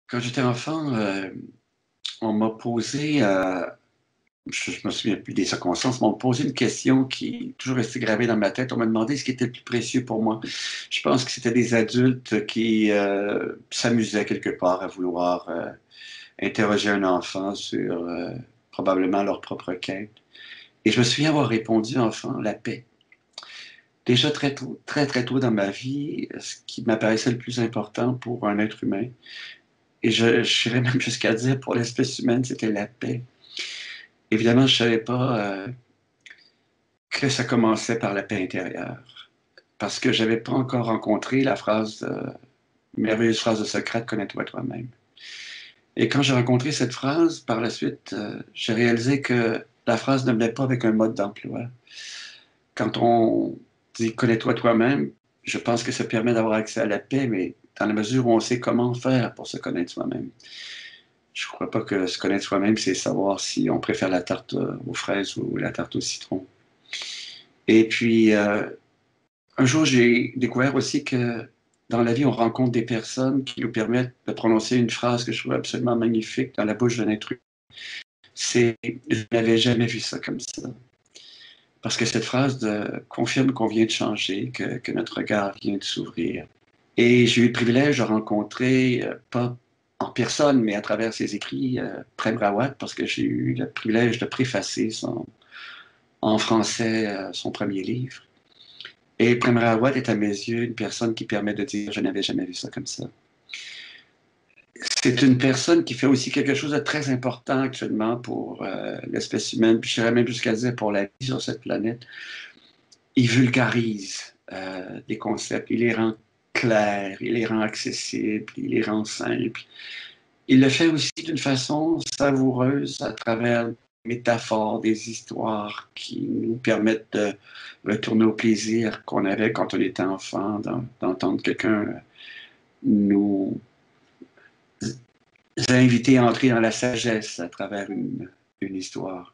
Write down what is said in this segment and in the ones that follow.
Quand j'étais enfant, on m'a posé, je me souviens plus des circonstances, mais on m'a posé une question qui est toujours restée gravée dans ma tête. On m'a demandé ce qui était le plus précieux pour moi. Je pense que c'était des adultes qui s'amusaient quelque part à vouloir interroger un enfant sur probablement leur propre quête. Et je me souviens avoir répondu, enfant, la paix. Déjà très tôt, très très tôt dans ma vie, ce qui m'apparaissait le plus important pour un être humain, et j'irais même jusqu'à dire pour l'espèce humaine, c'était la paix. Évidemment, je ne savais pas que ça commençait par la paix intérieure, parce que je n'avais pas encore rencontré la merveilleuse phrase de Socrate, connais-toi toi-même. Et quand j'ai rencontré cette phrase, par la suite, j'ai réalisé que la phrase ne venait pas avec un mode d'emploi. Quand on dit connais-toi toi-même, je pense que ça permet d'avoir accès à la paix, mais dans la mesure où on sait comment faire pour se connaître soi-même. Je ne crois pas que se connaître soi-même, c'est savoir si on préfère la tarte aux fraises ou la tarte au citron. Et puis, un jour, j'ai découvert aussi que dans la vie, on rencontre des personnes qui nous permettent de prononcer une phrase que je trouve absolument magnifique dans la bouche d'un être humain. C'est je n'avais jamais vu ça comme ça. Parce que cette phrase confirme qu'on vient de changer, que notre regard vient de s'ouvrir. Et j'ai eu le privilège de rencontrer, pas en personne, mais à travers ses écrits, Prem Rawat, parce que j'ai eu le privilège de préfacer en français son premier livre. Et Prem Rawat est à mes yeux une personne qui permet de dire je n'avais jamais vu ça comme ça. C'est une personne qui fait aussi quelque chose de très important actuellement pour l'espèce humaine, puis je dirais même jusqu'à dire pour la vie sur cette planète. Il vulgarise des concepts, il les rend clairs, il les rend accessibles, il les rend simples. Il le fait aussi d'une façon savoureuse à travers des métaphores, des histoires qui nous permettent de retourner au plaisir qu'on avait quand on était enfant, d'entendre quelqu'un nous inviter à entrer dans la sagesse à travers une histoire.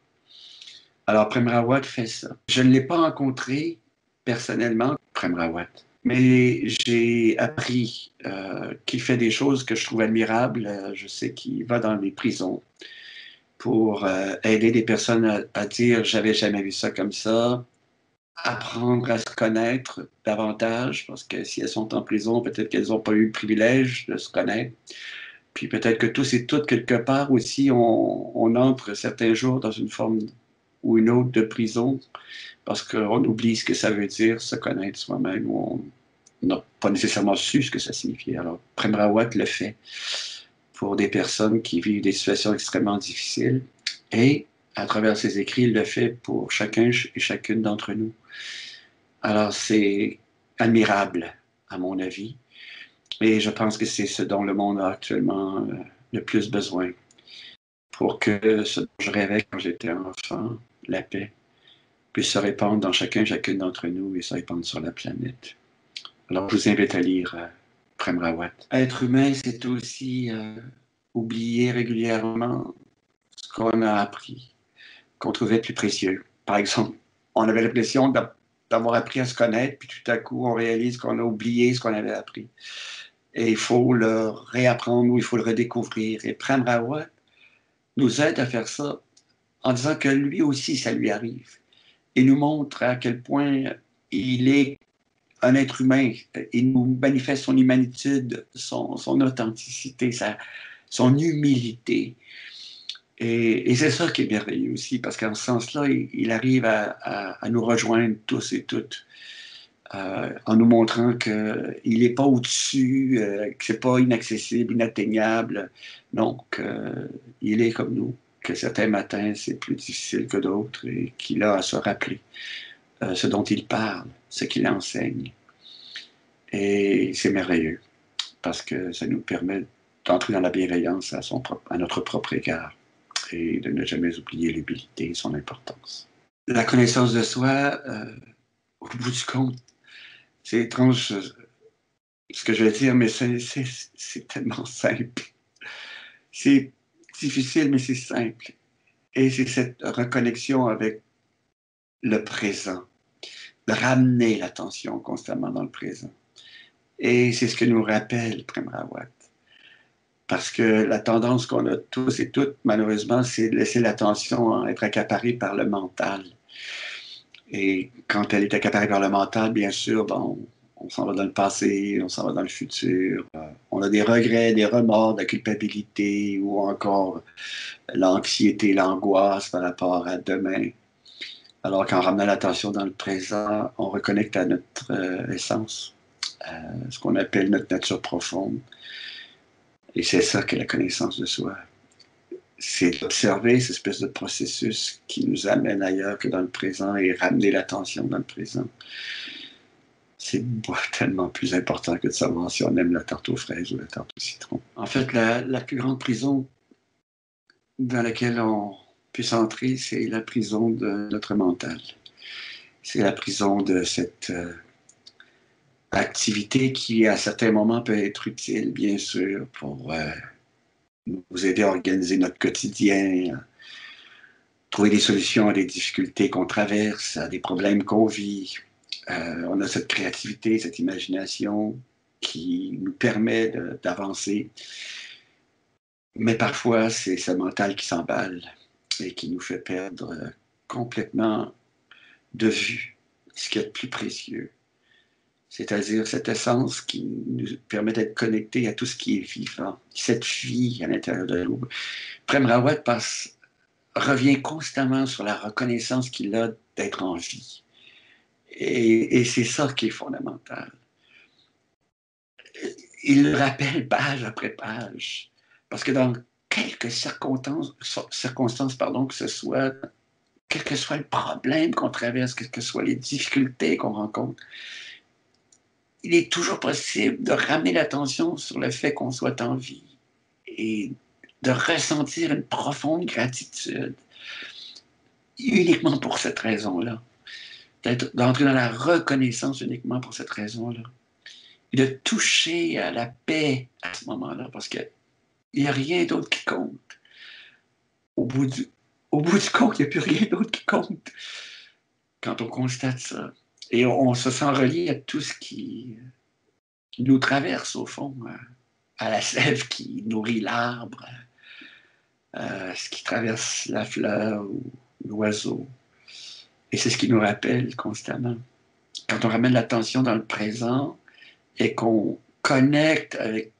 Alors, Prem Rawat fait ça. Je ne l'ai pas rencontré personnellement, Prem Rawat, mais j'ai appris qu'il fait des choses que je trouve admirables. Je sais qu'il va dans les prisons pour aider des personnes à dire j'avais jamais vu ça comme ça, apprendre à se connaître davantage, parce que si elles sont en prison, peut-être qu'elles n'ont pas eu le privilège de se connaître. Puis peut-être que tous et toutes, quelque part aussi, on entre certains jours dans une forme ou une autre de prison, parce qu'on oublie ce que ça veut dire, se connaître soi-même, ou on n'a pas nécessairement su ce que ça signifiait. Alors, Prem Rawat le fait pour des personnes qui vivent des situations extrêmement difficiles, et à travers ses écrits, il le fait pour chacun et chacune d'entre nous. Alors, c'est admirable, à mon avis, et je pense que c'est ce dont le monde a actuellement le plus besoin pour que ce dont je rêvais quand j'étais enfant, la paix, puisse se répandre dans chacun et chacune d'entre nous et se répandre sur la planète. Alors, je vous invite à lire Prem Rawat. Être humain, c'est aussi oublier régulièrement ce qu'on a appris, qu'on trouvait plus précieux. Par exemple, on avait l'impression d'avoir appris à se connaître, puis tout à coup, on réalise qu'on a oublié ce qu'on avait appris. Et il faut le réapprendre ou il faut le redécouvrir. Et Prem Rawat nous aide à faire ça en disant que lui aussi, ça lui arrive. Il nous montre à quel point il est un être humain. Il nous manifeste son humanitude, son authenticité, son humilité. Et c'est ça qui est merveilleux aussi, parce qu'en ce sens-là, il arrive à nous rejoindre tous et toutes, en nous montrant qu'il n'est pas au-dessus, que c'est pas inaccessible, inatteignable. Donc, il est comme nous, que certains matins, c'est plus difficile que d'autres, et qu'il a à se rappeler ce dont il parle, ce qu'il enseigne. Et c'est merveilleux, parce que ça nous permet d'entrer dans la bienveillance à notre propre égard et de ne jamais oublier l'humilité et son importance. La connaissance de soi, au bout du compte, c'est étrange ce que je vais dire, mais c'est tellement simple. C'est difficile, mais c'est simple. Et c'est cette reconnexion avec le présent, de ramener l'attention constamment dans le présent. Et c'est ce que nous rappelle Prem Rawat. Parce que la tendance qu'on a tous et toutes, malheureusement, c'est de laisser l'attention être accaparée par le mental. Et quand elle est accaparée par le mental, bien sûr, bon, on s'en va dans le passé, on s'en va dans le futur. On a des regrets, des remords, de la culpabilité ou encore l'anxiété, l'angoisse par rapport à demain. Alors qu'en ramenant l'attention dans le présent, on reconnecte à notre essence, ce qu'on appelle notre nature profonde. Et c'est ça que la connaissance de soi. C'est d'observer cette espèce de processus qui nous amène ailleurs que dans le présent et ramener l'attention dans le présent. C'est tellement plus important que de savoir si on aime la tarte aux fraises ou la tarte au citron. En fait, la plus grande prison dans laquelle on puisse entrer, c'est la prison de notre mental. C'est la prison de cette activité qui, à certains moments, peut être utile, bien sûr, pour nous aider à organiser notre quotidien, trouver des solutions à des difficultés qu'on traverse, à des problèmes qu'on vit. On a cette créativité, cette imagination qui nous permet d'avancer. Mais parfois, c'est ce mental qui s'emballe et qui nous fait perdre complètement de vue ce qu'il y a de plus précieux. C'est-à-dire cette essence qui nous permet d'être connectés à tout ce qui est vivant, cette vie à l'intérieur de nous. Prem Rawat revient constamment sur la reconnaissance qu'il a d'être en vie. Et c'est ça qui est fondamental. Il le rappelle page après page. Parce que dans quelques circonstances que ce soit, quel que soit le problème qu'on traverse, quelles que soient les difficultés qu'on rencontre, il est toujours possible de ramener l'attention sur le fait qu'on soit en vie et de ressentir une profonde gratitude uniquement pour cette raison-là. D'entrer dans la reconnaissance uniquement pour cette raison-là. Et de toucher à la paix à ce moment-là, parce qu'il n'y a rien d'autre qui compte. Au bout du compte, il n'y a plus rien d'autre qui compte quand on constate ça. Et on se sent relié à tout ce qui nous traverse, au fond, à la sève qui nourrit l'arbre, à ce qui traverse la fleur ou l'oiseau. Et c'est ce qui nous rappelle constamment. Quand on ramène l'attention dans le présent et qu'on connecte avec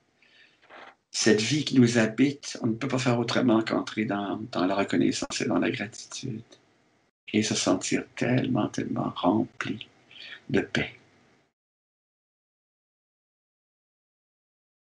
cette vie qui nous habite, on ne peut pas faire autrement qu'entrer dans la reconnaissance et dans la gratitude. Et se sentir tellement, tellement rempli de paix.